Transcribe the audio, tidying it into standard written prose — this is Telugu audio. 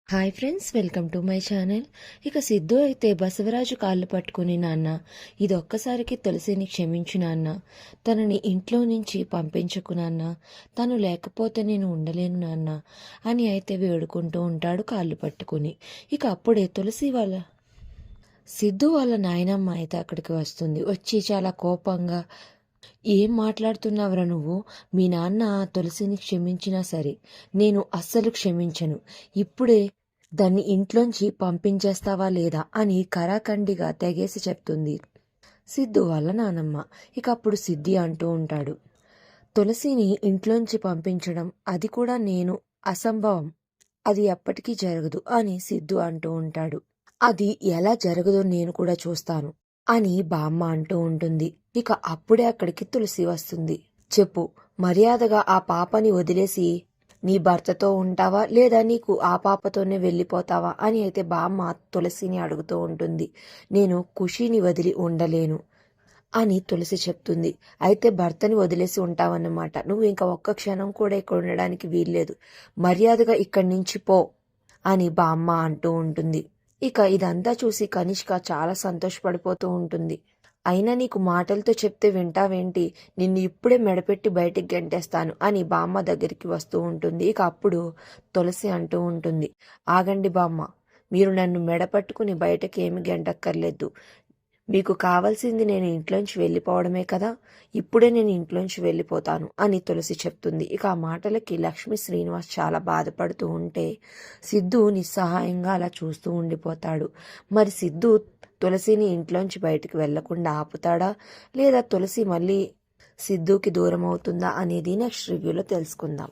Hi friends, welcome to my channel. ఇక సిద్ధు అయితే బసవరాజు కాళ్ళు పట్టుకుని, నాన్న ఇదొక్కసారికి తులసిని క్షమించు నాన్న, తనని ఇంట్లో నుంచి పంపించకు నాన్న, తను లేకపోతే నేను ఉండలేను నాన్న అని అయితే వేడుకుంటూ ఉంటాడు కాళ్ళు పట్టుకుని. ఇక అప్పుడే తులసి వాళ్ళ సిద్ధు వాళ్ళ నాయనమ్మ అయితే అక్కడికి వస్తుంది. వచ్చి చాలా కోపంగా, ఏం మాట్లాడుతున్నావురా నువ్వు? మీ నాన్న తులసిని క్షమించినా సరే నేను అస్సలు క్షమించను. ఇప్పుడే దాన్ని ఇంట్లోంచి పంపించేస్తావా లేదా అని కరాఖండిగా తెగేసి చెప్తుంది సిద్ధు వాళ్ళ నానమ్మ. ఇక అప్పుడు సిద్ధి అంటూ ఉంటాడు, తులసిని ఇంట్లోంచి పంపించడం అది కూడా నేను అసంభవం, అది ఎప్పటికీ జరగదు అని సిద్ధు అంటూ ఉంటాడు. అది ఎలా జరగదో నేను కూడా చూస్తాను అని బామ్మ అంటూ ఉంటుంది. ఇక అప్పుడే అక్కడికి తులసి వస్తుంది. చెప్పు, మర్యాదగా ఆ పాపని వదిలేసి నీ భర్తతో ఉంటావా లేదా నీకు ఆ పాపతోనే వెళ్ళిపోతావా అని అయితే బామ్మ తులసిని అడుగుతూ ఉంటుంది. నేను ఖుషిని వదిలి ఉండలేను అని తులసి చెప్తుంది. అయితే భర్తని వదిలేసి ఉంటావన్నమాట. నువ్వు ఇంకా ఒక్క క్షణం కూడా ఇక్కడ ఉండడానికి వీల్లేదు, మర్యాదగా ఇక్కడి నుంచి పో అని బామ్మ అంటూ ఉంటుంది. ఇక ఇదంతా చూసి కనిష్క చాలా సంతోషపడిపోతూ ఉంటుంది. అయినా నీకు మాటలతో చెప్తే వింటావేంటి, నిన్ను ఇప్పుడే మెడపెట్టి బయటికి గెంటేస్తాను అని బామ్మ దగ్గరికి వస్తూ ఉంటుంది. ఇక అప్పుడు తులసి అంటూ ఉంటుంది, ఆగండి బామ్మ, మీరు నన్ను మెడపట్టుకుని బయటకి ఏమి గెంటక్కర్లేదు. మీకు కావాల్సింది నేను ఇంట్లోంచి వెళ్ళిపోవడమే కదా, ఇప్పుడే నేను ఇంట్లోంచి వెళ్ళిపోతాను అని తులసి చెప్తుంది. ఇక ఆ మాటలకి లక్ష్మీ శ్రీనివాస్ చాలా బాధపడుతూ ఉంటే సిద్ధు నిస్సహాయంగా అలా చూస్తూ ఉండిపోతాడు. మరి సిద్ధు తులసిని ఇంట్లోంచి బయటికి వెళ్లకుండా ఆపుతాడా లేదా తులసి మళ్ళీ సిద్ధుకి దూరం అవుతుందా అనేది నెక్స్ట్ రివ్యూలో తెలుసుకుందాం.